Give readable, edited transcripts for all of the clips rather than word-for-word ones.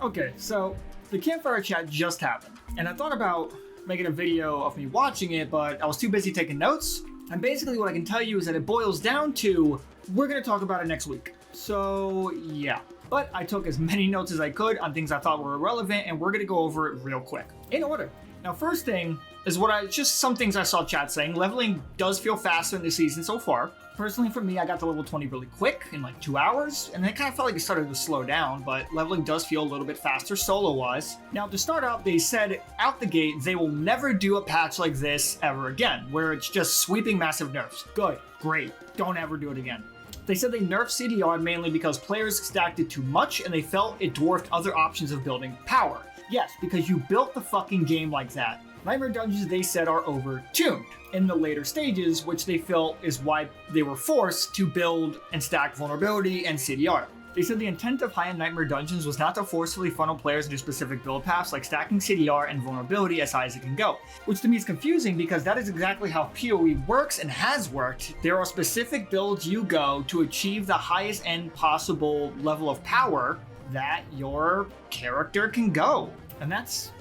Okay, so the campfire chat just happened, and I thought about making a video of me watching it, but I was too busy taking notes. And basically what I can tell you is that it boils down to, we're gonna talk about it next week. So yeah, but I took as many notes as I could on things I thought were relevant, and we're gonna go over it real quick, in order. Now, first thing is just some things I saw chat saying. Leveling does feel faster in the season so far. Personally, for me, I got to level 20 really quick in like 2 hours, and then it kind of felt like it started to slow down, but leveling does feel a little bit faster solo-wise. Now, to start out, they said out the gate they will never do a patch like this ever again, where it's just sweeping massive nerfs. Good, great, don't ever do it again. They said they nerfed CDR mainly because players stacked it too much and they felt it dwarfed other options of building power. Yes, because you built the fucking game like that. Nightmare dungeons, they said, are over-tuned in the later stages, which they felt is why they were forced to build and stack vulnerability and CDR. They said the intent of high-end Nightmare dungeons was not to forcefully funnel players into specific build paths like stacking CDR and vulnerability as high as it can go, which to me is confusing because that is exactly how PoE works and has worked. There are specific builds you go to achieve the highest end possible level of power that your character can go. And that's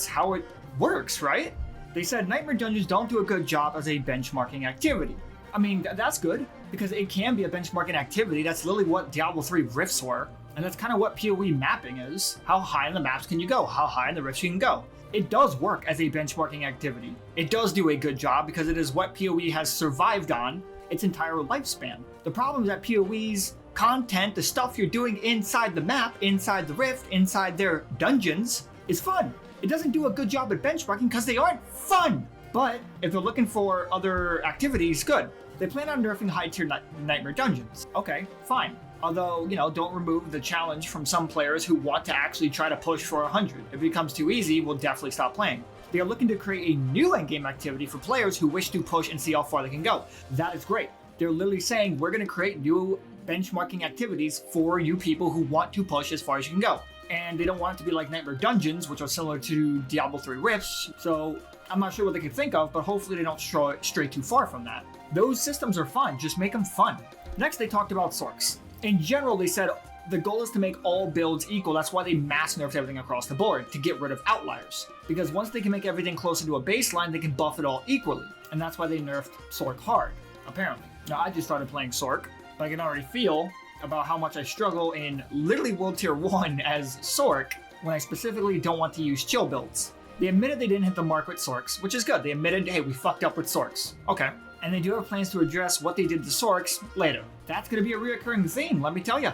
how it works, right? They said Nightmare dungeons don't do a good job as a benchmarking activity. I mean, that's good, because it can be a benchmarking activity. That's literally what Diablo 3 rifts were, and that's kind of what PoE mapping is. How high in the maps can you go? How high in the rifts you can go? It does work as a benchmarking activity. It does do a good job because it is what PoE has survived on its entire lifespan. The problem is that PoE's content, the stuff you're doing inside the map, inside the rift, inside their dungeons, is fun. It doesn't do a good job at benchmarking because they aren't fun. But if they're looking for other activities, good. They plan on nerfing high-tier Nightmare dungeons. Okay, fine. Although, don't remove the challenge from some players who want to actually try to push for 100. If it becomes too easy, we'll definitely stop playing. They are looking to create a new endgame activity for players who wish to push and see how far they can go. That is great. They're literally saying, we're going to create new benchmarking activities for you people who want to push as far as you can go. And they don't want it to be like Nightmare dungeons, which are similar to Diablo 3 rifts, so I'm not sure what they could think of, but hopefully they don't stray too far from that. Those systems are fun, just make them fun. Next, they talked about sorks. In general, they said the goal is to make all builds equal. That's why they mass nerfed everything across the board, to get rid of outliers. Because once they can make everything closer to a baseline, they can buff it all equally. And that's why they nerfed Sork hard, apparently. Now, I just started playing Sork, but I can already feel about how much I struggle in literally World Tier 1 as Sork when I specifically don't want to use chill builds. They admitted they didn't hit the mark with Sorks, which is good. They admitted, hey, we fucked up with Sorks. Okay. And they do have plans to address what they did to Sorks later. That's going to be a reoccurring theme, let me tell you.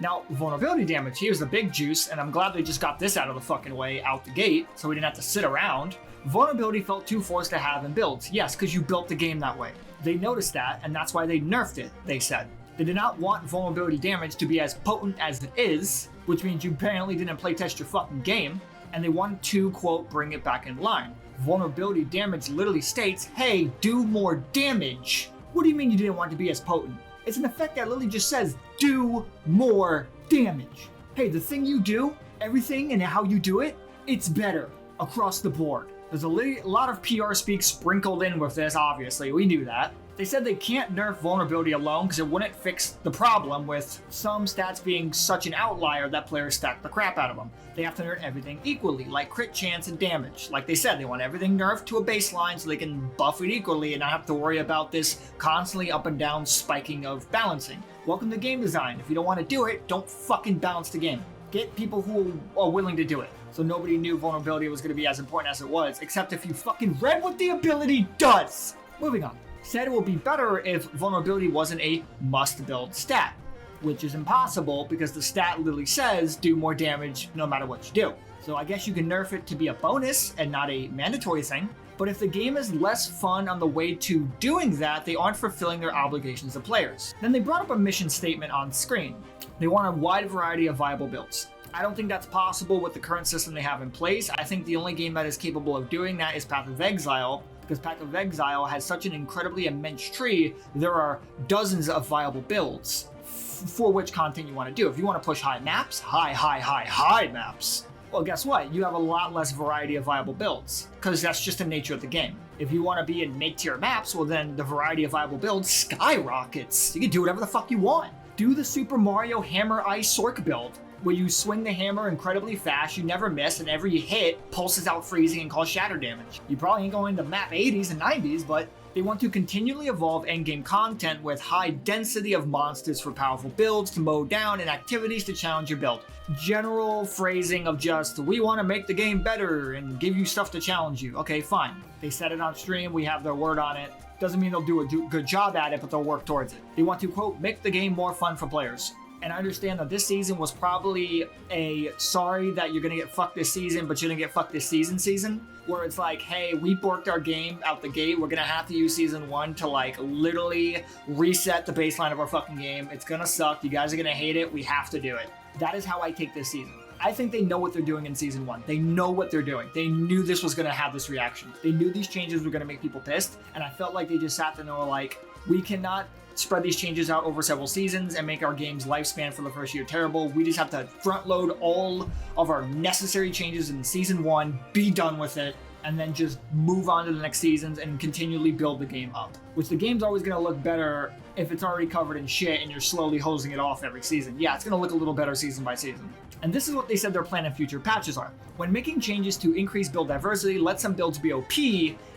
Now, vulnerability damage, here's the big juice, and I'm glad they just got this out of the fucking way out the gate, so we didn't have to sit around. Vulnerability felt too forced to have in builds. Yes, because you built the game that way. They noticed that, and that's why they nerfed it, they said. They did not want vulnerability damage to be as potent as it is, which means you apparently didn't playtest your fucking game, and they wanted to, quote, bring it back in line. Vulnerability damage literally states, hey, do more damage. What do you mean you didn't want it to be as potent? It's an effect that literally just says, do more damage. Hey, the thing you do, everything and how you do it, it's better across the board. There's a lot of PR speak sprinkled in with this, obviously, we knew that. They said they can't nerf vulnerability alone because it wouldn't fix the problem with some stats being such an outlier that players stack the crap out of them. They have to nerf everything equally, like crit chance and damage. Like they said, they want everything nerfed to a baseline so they can buff it equally and not have to worry about this constantly up and down spiking of balancing. Welcome to game design. If you don't want to do it, don't fucking balance the game. Get people who are willing to do it. So nobody knew vulnerability was going to be as important as it was, except if you fucking read what the ability does. Moving on. Said it would be better if vulnerability wasn't a must-build stat, which is impossible because the stat literally says do more damage no matter what you do. So I guess you can nerf it to be a bonus and not a mandatory thing, but if the game is less fun on the way to doing that, they aren't fulfilling their obligations to players. Then they brought up a mission statement on screen. They want a wide variety of viable builds. I don't think that's possible with the current system they have in place. I think the only game that is capable of doing that is Path of Exile, because Path of Exile has such an incredibly immense tree, there are dozens of viable builds for which content you want to do. If you want to push high maps, high maps, well, guess what? You have a lot less variety of viable builds, because that's just the nature of the game. If you want to be in mid-tier maps, well then the variety of viable builds skyrockets. You can do whatever the fuck you want. Do the Super Mario Hammer Ice Sork build. where you swing the hammer incredibly fast, you never miss, and every hit pulses out freezing and causes shatter damage. You probably ain't going to map 80s and 90s, but they want to continually evolve endgame content with high density of monsters for powerful builds to mow down and activities to challenge your build. General phrasing of just, we want to make the game better and give you stuff to challenge you. Okay, fine. They said it on stream, we have their word on it. Doesn't mean they'll do a good job at it, but they'll work towards it. They want to, quote, make the game more fun for players. And I understand that this season was probably a sorry that you're going to get fucked this season, but you're going to get fucked this season, where it's like, hey, we borked our game out the gate. We're going to have to use season 1 to like literally reset the baseline of our fucking game. It's going to suck. You guys are going to hate it. We have to do it. That is how I take this season. I think they know what they're doing in season 1. They know what they're doing. They knew this was going to have this reaction. They knew these changes were going to make people pissed. And I felt like they just sat there and were like, we cannot spread these changes out over several seasons and make our game's lifespan for the first year terrible. We just have to front load all of our necessary changes in season 1, be done with it, and then just move on to the next seasons and continually build the game up. Which the game's always going to look better if it's already covered in shit and you're slowly hosing it off every season. Yeah, it's going to look a little better season by season. And this is what they said their plan in future patches are. When making changes to increase build diversity, let some builds be OP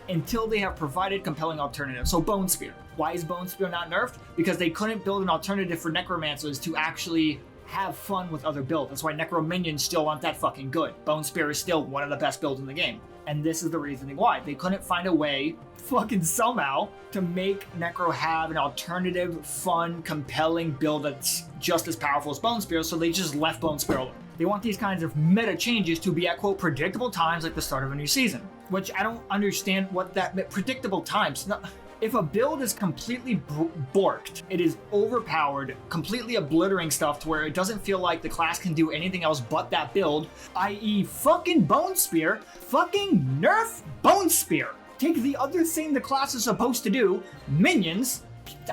until they have provided compelling alternatives. So Bone Spear. Why is Bone Spear not nerfed? Because they couldn't build an alternative for Necromancers to actually have fun with other builds. That's why Necro Minions still aren't that fucking good. Bone Spear is still one of the best builds in the game. And this is the reasoning why. They couldn't find a way, fucking somehow, to make Necro have an alternative, fun, compelling build that's just as powerful as Bone Spear, so they just left Bone Spear alone. They want these kinds of meta changes to be at, quote, predictable times like the start of a new season. Which I don't understand what that predictable times. No, if a build is completely borked, it is overpowered, completely obliterating stuff to where it doesn't feel like the class can do anything else but that build, i.e. fucking Bone Spear, fucking nerf Bone Spear. Take the other thing the class is supposed to do, minions,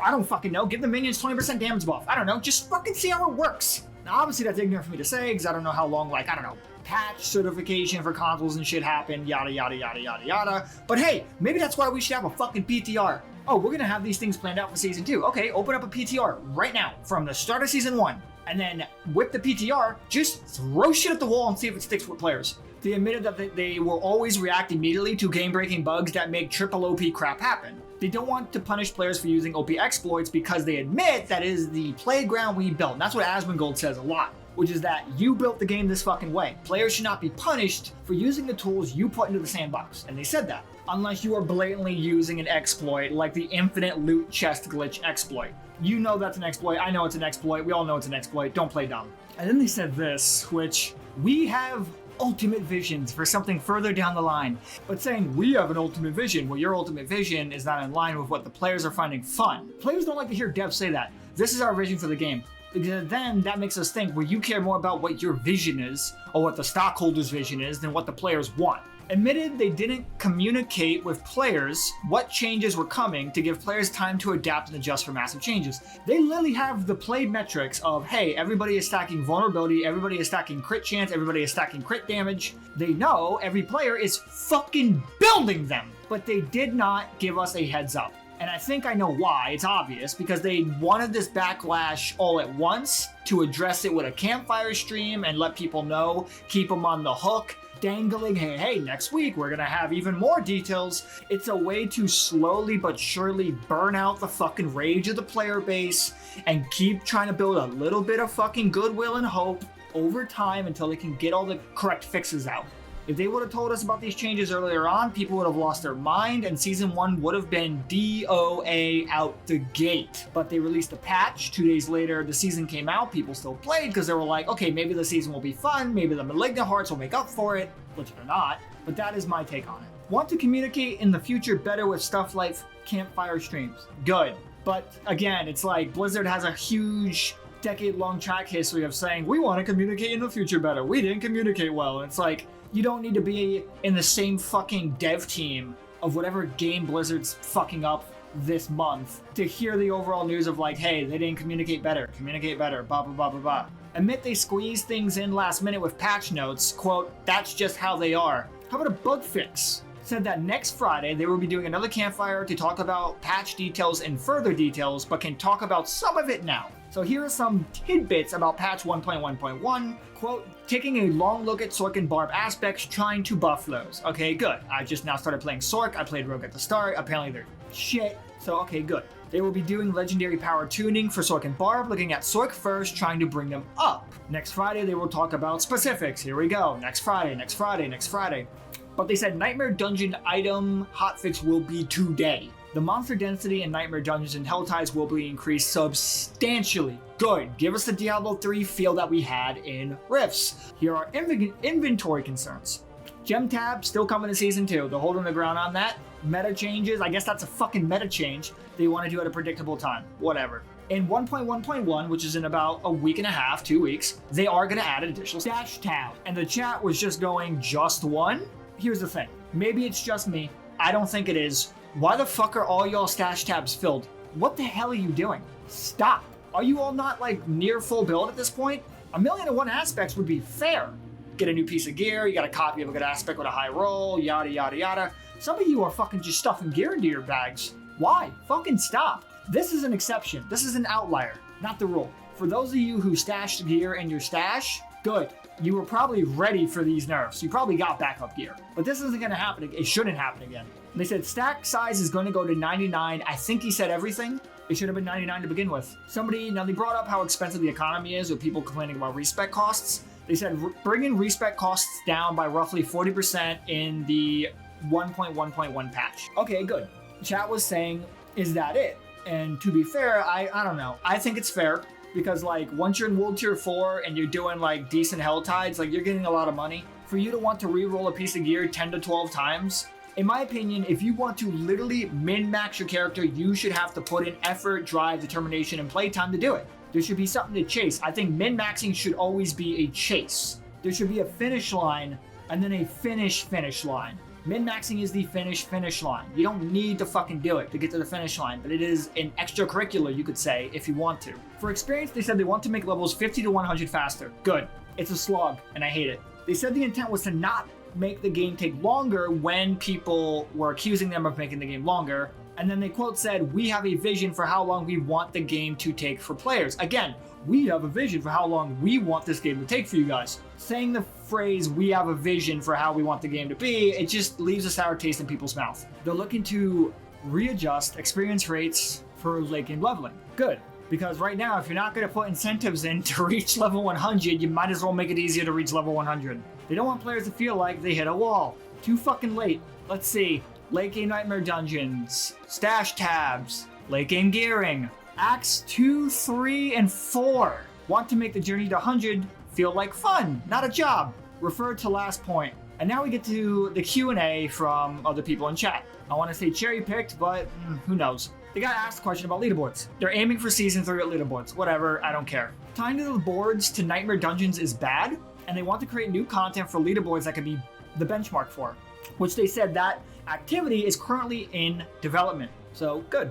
I don't fucking know, give the minions 20% damage buff. I don't know, just fucking see how it works. Now obviously that's ignorant for me to say, because I don't know how long, like, I don't know, patch certification for consoles and shit happen, yada yada yada yada yada. But hey, maybe that's why we should have a fucking PTR. Oh, we're gonna have these things planned out for season 2. Okay, open up a PTR right now from the start of season 1. And then with the PTR, just throw shit at the wall and see if it sticks with players. They admitted that they will always react immediately to game-breaking bugs that make triple OP crap happen. They don't want to punish players for using OP exploits because they admit that is the playground we built. And that's what Asmongold says a lot, which is that you built the game this fucking way. Players should not be punished for using the tools you put into the sandbox. And they said that. Unless you are blatantly using an exploit like the infinite loot chest glitch exploit. You know that's an exploit, I know it's an exploit, we all know it's an exploit, don't play dumb. And then they said this, which we have ultimate visions for something further down the line, but saying we have an ultimate vision, well, your ultimate vision is not in line with what the players are finding fun. Players don't like to hear devs say that. This is our vision for the game. Because then that makes us think, well, you care more about what your vision is, or what the stockholders' vision is, than what the players want. Admitted they didn't communicate with players what changes were coming to give players time to adapt and adjust for massive changes. They literally have the played metrics of, hey, everybody is stacking vulnerability, everybody is stacking crit chance, everybody is stacking crit damage. They know every player is fucking building them, but they did not give us a heads up. And I think I know why. It's obvious, because they wanted this backlash all at once to address it with a campfire stream and let people know, keep them on the hook, dangling, hey, next week we're gonna have even more details. It's a way to slowly but surely burn out the fucking rage of the player base and keep trying to build a little bit of fucking goodwill and hope over time until they can get all the correct fixes out. If they would have told us about these changes earlier on, people would have lost their mind and season 1 would have been DOA out the gate. But they released a patch, 2 days later the season came out, people still played because they were like, okay, maybe the season will be fun, maybe the Malignant Hearts will make up for it, which they're not, but that is my take on it. Want to communicate in the future better with stuff like campfire streams? Good. But again, it's like Blizzard has a huge decade-long track history of saying, we want to communicate in the future better, we didn't communicate well, and it's like, you don't need to be in the same fucking dev team of whatever game Blizzard's fucking up this month to hear the overall news of like, hey, they didn't communicate better, blah, blah, blah, blah, blah. Admit they squeezed things in last minute with patch notes, quote, that's just how they are. How about a bug fix? Said that next Friday they will be doing another campfire to talk about patch details and further details, but can talk about some of it now. So here are some tidbits about patch 1.1.1. Quote, taking a long look at Sork and Barb aspects, trying to buff those. Okay, good. I just now started playing Sork. I played Rogue at the start. Apparently they're shit. So, okay, good. They will be doing legendary power tuning for Sork and Barb, looking at Sork first, trying to bring them up. Next Friday, they will talk about specifics. Here we go. Next Friday, next Friday, next Friday. But they said Nightmare Dungeon item hotfix will be today. The monster density in Nightmare Dungeons and Helltides will be increased substantially. Good. Give us the Diablo 3 feel that we had in Rifts. Here are inventory concerns. Gem tab still coming to season 2. They're holding the ground on that. Meta changes. I guess that's a fucking meta change. They want to do at a predictable time. Whatever. In 1.1.1, which is in about a week and a half, 2 weeks, they are going to add an additional stash tab. And the chat was just going, just one? Here's the thing. Maybe it's just me. I don't think it is. Why the fuck are all y'all stash tabs filled? What the hell are you doing? Stop. Are you all not like near full build at this point? 1,000,001 aspects would be fair. Get a new piece of gear, you got a copy of a good aspect with a high roll, yada yada yada. Some of you are fucking just stuffing gear into your bags. Why? Fucking stop. This is an exception. This is an outlier, not the rule. For those of you who stashed gear in your stash, good. You were probably ready for these nerfs. You probably got backup gear. But this isn't going to happen. It shouldn't happen again. They said stack size is going to go to 99. I think he said everything. It should have been 99 to begin with. Now they brought up how expensive the economy is with people complaining about respec costs. They said bringing respec costs down by roughly 40% in the 1.1.1 patch. Okay, good. Chat was saying, is that it? And to be fair, I don't know. I think it's fair. Because like once you're in World Tier 4 and you're doing like decent Helltides, like you're getting a lot of money. For you to want to re-roll a piece of gear 10 to 12 times, in my opinion, if you want to literally min-max your character, you should have to put in effort, drive, determination, and playtime to do it. There should be something to chase. I think min-maxing should always be a chase. There should be a finish line and then a finish line. Min-maxing is the finish line. You don't need to fucking do it to get to the finish line, but it is an extracurricular, you could say, if you want to. For experience, they said they want to make levels 50 to 100 faster. Good. It's a slog, and I hate it. They said the intent was to not make the game take longer when people were accusing them of making the game longer. And then they quote said, we have a vision for how long we want the game to take for players. Again, we have a vision for how long we want this game to take for you guys. Saying the phrase, we have a vision for how we want the game to be, it just leaves a sour taste in people's mouth. They're looking to readjust experience rates for late game leveling. Good. Because right now, if you're not going to put incentives in to reach level 100, you might as well make it easier to reach level 100. They don't want players to feel like they hit a wall. Too fucking late. Let's see. Late game Nightmare Dungeons, stash tabs, late game gearing, Acts 2, 3, and 4. Want to make the journey to 100 feel like fun, not a job. Refer to last point. And now we get to the Q&A from other people in chat. I want to say cherry-picked, but who knows. They got asked a question about leaderboards. They're aiming for Season 3 at leaderboards. Whatever, I don't care. Tying to the boards to Nightmare Dungeons is bad, and they want to create new content for leaderboards that could be the benchmark for, which they said that activity is currently in development. So, good.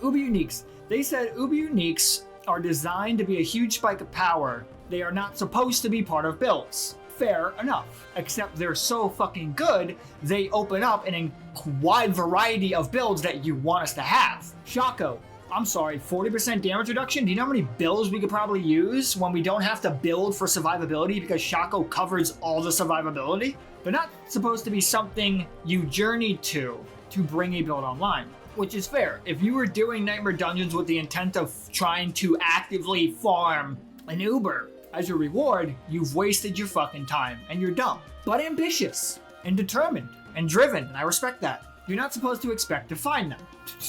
Uber Uniques. They said Uber Uniques are designed to be a huge spike of power. They are not supposed to be part of builds. Fair enough. Except they're so fucking good, they open up an wide variety of builds that you want us to have. Shaco. I'm sorry, 40% damage reduction? Do you know how many builds we could probably use when we don't have to build for survivability because Shaco covers all the survivability? They're not supposed to be something you journey to bring a build online, which is fair. If you were doing Nightmare Dungeons with the intent of trying to actively farm an Uber as your reward, you've wasted your fucking time and you're dumb, but ambitious and determined and driven, and I respect that. You're not supposed to expect to find them.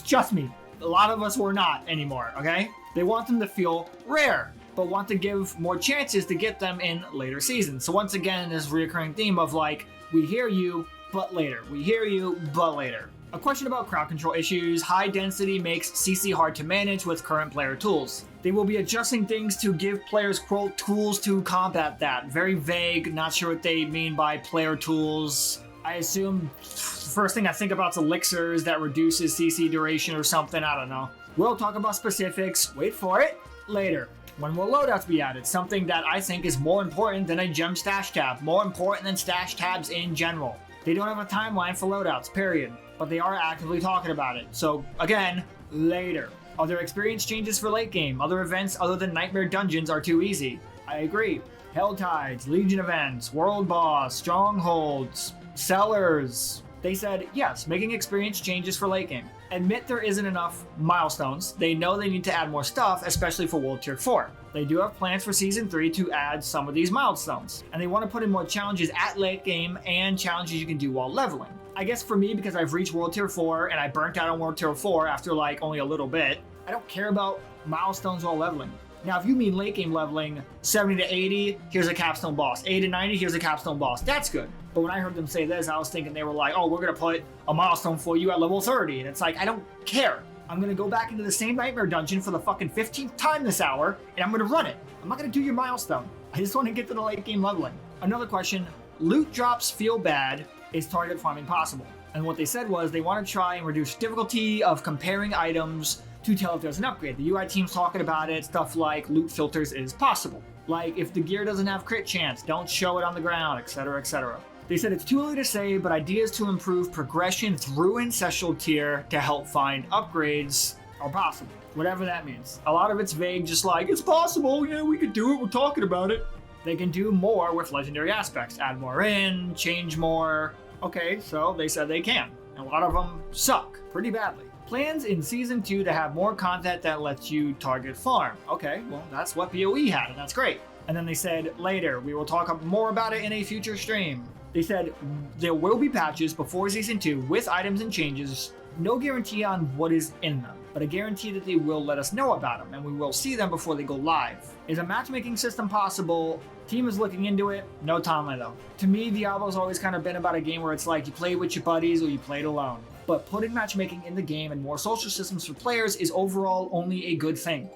Trust me, a lot of us were not anymore, okay? They want them to feel rare, but want to give more chances to get them in later seasons. So once again, this reoccurring theme of like, we hear you, but later. We hear you, but later. A question about crowd control issues. High density makes CC hard to manage with current player tools. They will be adjusting things to give players, quote, tools to combat that. Very vague, not sure what they mean by player tools. I assume the first thing I think about is elixirs that reduces CC duration or something, I don't know. We'll talk about specifics, wait for it, later. When will loadouts be added? Something that I think is more important than a gem stash tab. More important than stash tabs in general. They don't have a timeline for loadouts, period. But they are actively talking about it. So, again, later. Are there experience changes for late game? Other events other than Nightmare Dungeons are too easy. I agree. Helltides, Legion events, World Boss, Strongholds, Sellers. They said, yes, making experience changes for late game. Admit there isn't enough milestones. They know they need to add more stuff, especially for World Tier 4. They do have plans for Season 3 to add some of these milestones. And they want to put in more challenges at late game and challenges you can do while leveling. I guess for me, because I've reached World Tier 4 and I burnt out on World Tier 4 after like only a little bit, I don't care about milestones while leveling. Now, if you mean late game leveling, 70 to 80, here's a capstone boss. 80 to 90, here's a capstone boss. That's good. But when I heard them say this, I was thinking they were like, oh, we're going to put a milestone for you at level 30. And it's like, I don't care. I'm going to go back into the same Nightmare Dungeon for the fucking 15th time this hour, and I'm going to run it. I'm not going to do your milestone. I just want to get to the late game leveling. Another question, loot drops feel bad. Is target farming possible? And what they said was they want to try and reduce difficulty of comparing items to tell if there's an upgrade. The UI team's talking about it, stuff like loot filters is possible. Like if the gear doesn't have crit chance, don't show it on the ground, etc, etc. They said it's too early to say, but ideas to improve progression through Ancestral Tier to help find upgrades are possible. Whatever that means. A lot of it's vague, just like, it's possible, yeah, we could do it, we're talking about it. They can do more with legendary aspects, add more in, change more. Okay, so they said they can. A lot of them suck pretty badly. Plans in Season 2 to have more content that lets you target farm. Okay, well, that's what PoE had, and that's great. And then they said, later, we will talk more about it in a future stream. They said there will be patches before Season 2 with items and changes. No guarantee on what is in them, but a guarantee that they will let us know about them, and we will see them before they go live. Is a matchmaking system possible? Team is looking into it. No timeline though. To me, Diablo's always kind of been about a game where it's like you play with your buddies or you play it alone. But putting matchmaking in the game and more social systems for players is overall only a good thing.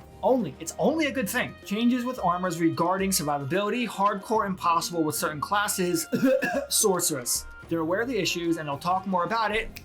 It's only a good thing. Changes with armors regarding survivability, hardcore impossible with certain classes, sorceress. They're aware of the issues and they'll talk more about it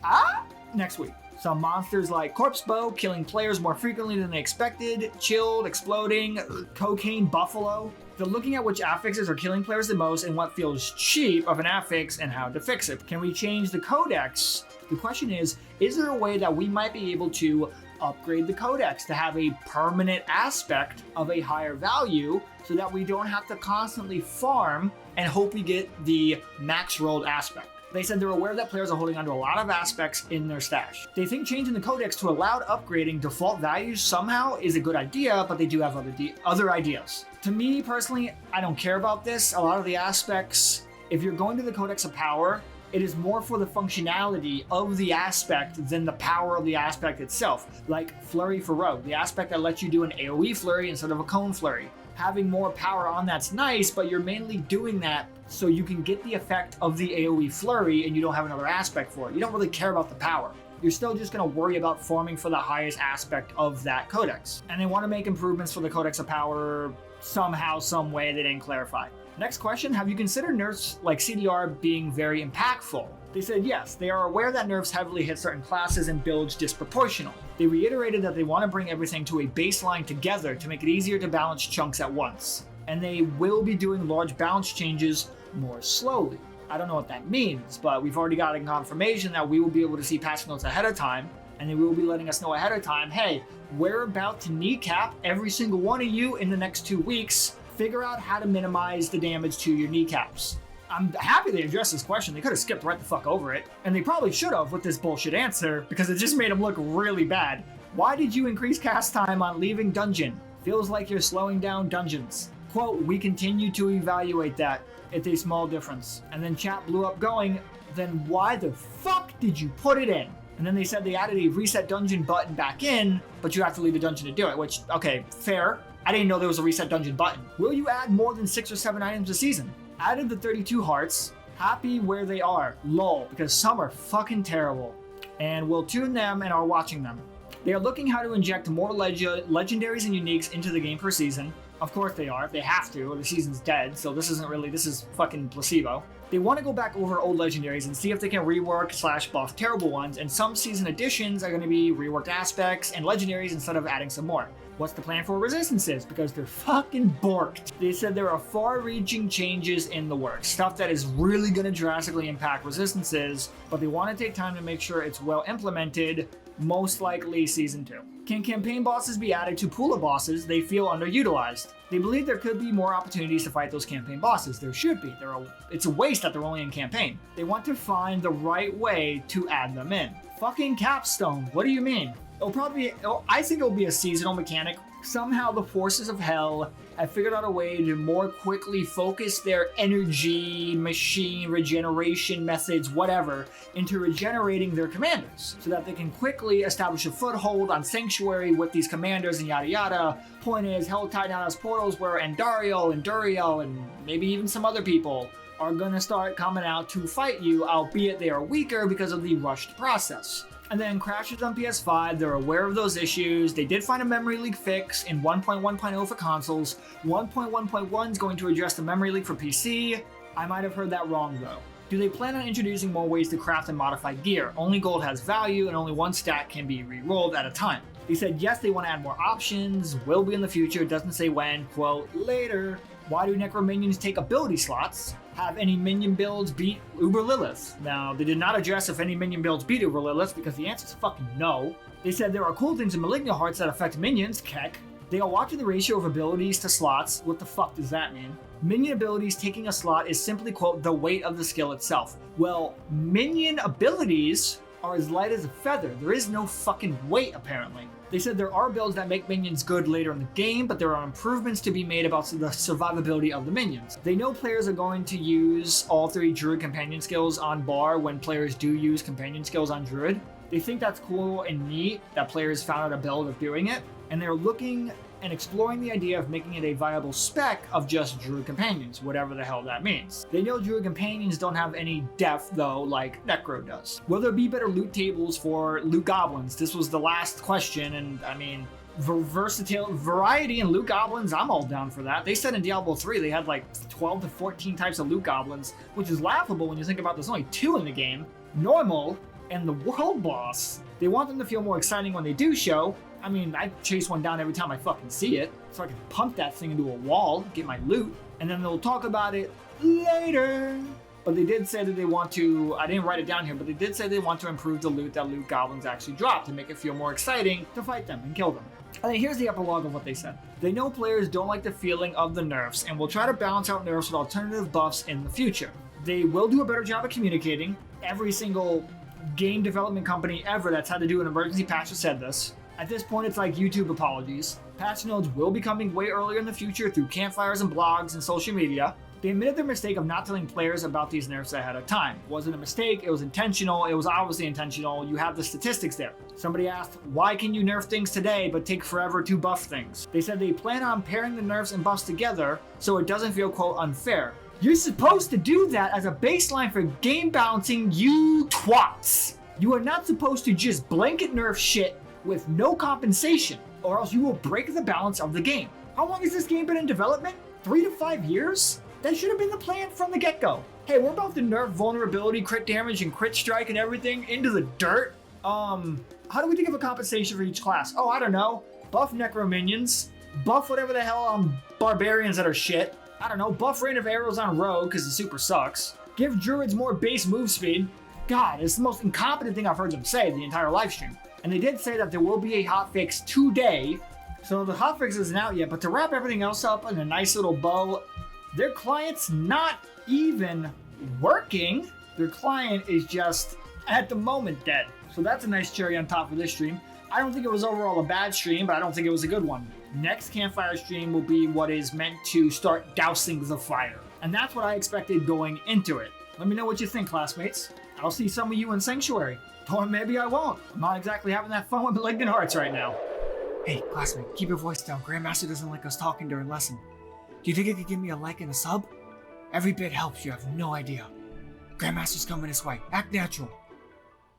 next week. Some monsters like Corpse Bow killing players more frequently than they expected, chilled, exploding, cocaine buffalo. They're looking at which affixes are killing players the most and what feels cheap of an affix and how to fix it. Can we change the codex? The question is there a way that we might be able to upgrade the codex to have a permanent aspect of a higher value so that we don't have to constantly farm and hope we get the max rolled aspect? They said they're aware that players are holding onto a lot of aspects in their stash. They think changing the codex to allow upgrading default values somehow is a good idea, but they do have other ideas. To me personally, I don't care about this. A lot of the aspects, if you're going to the Codex of Power, it is more for the functionality of the aspect than the power of the aspect itself. Like Flurry for Rogue, the aspect that lets you do an AoE flurry instead of a cone flurry. Having more power on that's nice, but you're mainly doing that so you can get the effect of the AoE flurry and you don't have another aspect for it. You don't really care about the power. You're still just going to worry about farming for the highest aspect of that codex. And they want to make improvements for the Codex of Power somehow, some way. They didn't clarify. Next question, have you considered nerfs like CDR being very impactful? They said yes, they are aware that nerfs heavily hit certain classes and builds disproportional. They reiterated that they want to bring everything to a baseline together to make it easier to balance chunks at once. And they will be doing large balance changes more slowly. I don't know what that means, but we've already gotten confirmation that we will be able to see patch notes ahead of time, and they will be letting us know ahead of time, hey, we're about to kneecap every single one of you in the next 2 weeks. Figure out how to minimize the damage to your kneecaps. I'm happy they addressed this question. They could have skipped right the fuck over it. And they probably should have with this bullshit answer because it just made them look really bad. Why did you increase cast time on leaving dungeon? Feels like you're slowing down dungeons. Quote, we continue to evaluate that. It's a small difference. And then chat blew up going, then why the fuck did you put it in? And then they said they added a reset dungeon button back in, but you have to leave the dungeon to do it, which, okay, fair. I didn't know there was a reset dungeon button. Will you add more than 6 or 7 items a season? Added the 32 hearts. Happy where they are. Lol, because some are fucking terrible. And we'll tune them and are watching them. They are looking how to inject more legendaries and uniques into the game per season. Of course they are. They have to, or the season's dead, so this is fucking placebo. They want to go back over old legendaries and see if they can rework / buff terrible ones, and some season additions are going to be reworked aspects and legendaries instead of adding some more. What's the plan for resistances? Because they're fucking borked. They said there are far-reaching changes in the works, stuff that is really going to drastically impact resistances, but they want to take time to make sure it's well implemented most likely Season 2. Can campaign bosses be added to pool of bosses they feel underutilized? They believe there could be more opportunities to fight those campaign bosses. There should be. It's a waste that they're only in campaign. They want to find the right way to add them in. Fucking capstone, what do you mean? I think it'll be a seasonal mechanic. Somehow the forces of hell have figured out a way to more quickly focus their energy, machine, regeneration methods, whatever, into regenerating their commanders, so that they can quickly establish a foothold on Sanctuary with these commanders and yada yada. Point is, Hell Titan has portals where Andariel and Duriel and maybe even some other people are gonna start coming out to fight you, albeit they are weaker because of the rushed process. And then crashes on PS5, they're aware of those issues. They did find a memory leak fix in 1.1.0 for consoles. 1.1.1 is going to address the memory leak for PC. I might have heard that wrong though. Do they plan on introducing more ways to craft and modify gear? Only gold has value and only one stack can be re-rolled at a time. They said yes, they want to add more options, will be in the future, doesn't say when, quote, later. Why do Necro minions take ability slots? Have any minion builds beat Uber Lilith? Now, they did not address if any minion builds beat Uber Lilith because the answer is fucking no. They said there are cool things in Malignant Hearts that affect minions, kek. They are watching the ratio of abilities to slots. What the fuck does that mean? Minion abilities taking a slot is simply, quote, the weight of the skill itself. Well, minion abilities are as light as a feather. There is no fucking weight, apparently. They said there are builds that make minions good later in the game, but there are improvements to be made about the survivability of the minions. They know players are going to use all 3 Druid companion skills on bar when players do use companion skills on Druid. They think that's cool and neat that players found out a build of doing it, and they're looking and exploring the idea of making it a viable spec of just Druid companions, whatever the hell that means. They know Druid companions don't have any depth though, like Necro does. Will there be better loot tables for loot goblins? This was the last question, and I mean, variety in loot goblins, I'm all down for that. They said in Diablo 3 they had like 12 to 14 types of loot goblins, which is laughable when you think about there's only 2 in the game, normal and the world boss. They want them to feel more exciting when they do show. I mean, I chase one down every time I fucking see it, so I can pump that thing into a wall, get my loot, and then they'll talk about it later. But they did say that they want to, I didn't write it down here, but they did say they want to improve the loot that loot goblins actually drop to make it feel more exciting to fight them and kill them. And then here's the epilogue of what they said. They know players don't like the feeling of the nerfs and will try to balance out nerfs with alternative buffs in the future. They will do a better job of communicating. Every single game development company ever that's had to do an emergency patch has said this. At this point, it's like YouTube apologies. Patch notes will be coming way earlier in the future through campfires and blogs and social media. They admitted their mistake of not telling players about these nerfs ahead of time. It wasn't a mistake, it was intentional, it was obviously intentional. You have the statistics there. Somebody asked, why can you nerf things today but take forever to buff things? They said they plan on pairing the nerfs and buffs together so it doesn't feel, quote, unfair. You're supposed to do that as a baseline for game balancing, you twats. You are not supposed to just blanket nerf shit with no compensation, or else you will break the balance of the game. How long has this game been in development? 3 to 5 years? That should have been the plan from the get-go. Hey, we're about to nerf vulnerability, crit damage, and crit strike and everything into the dirt. How do we think of a compensation for each class? Oh, I don't know. Buff Necro minions. Buff whatever the hell on barbarians that are shit. I don't know. Buff Rain of Arrows on Rogue because the super sucks. Give druids more base move speed. God, it's the most incompetent thing I've heard them say the entire live stream. And they did say that there will be a hotfix today. So the hotfix isn't out yet, but to wrap everything else up in a nice little bow, their client's not even working. Their client is just, at the moment, dead. So that's a nice cherry on top of this stream. I don't think it was overall a bad stream, but I don't think it was a good one. Next Campfire stream will be what is meant to start dousing the fire. And that's what I expected going into it. Let me know what you think, classmates. I'll see some of you in Sanctuary. Or maybe I won't. I'm not exactly having that fun with Malignant Hearts right now. Hey, classmate, keep your voice down. Grandmaster doesn't like us talking during lesson. Do you think you could give me a like and a sub? Every bit helps, you have no idea. Grandmaster's coming this way. Act natural.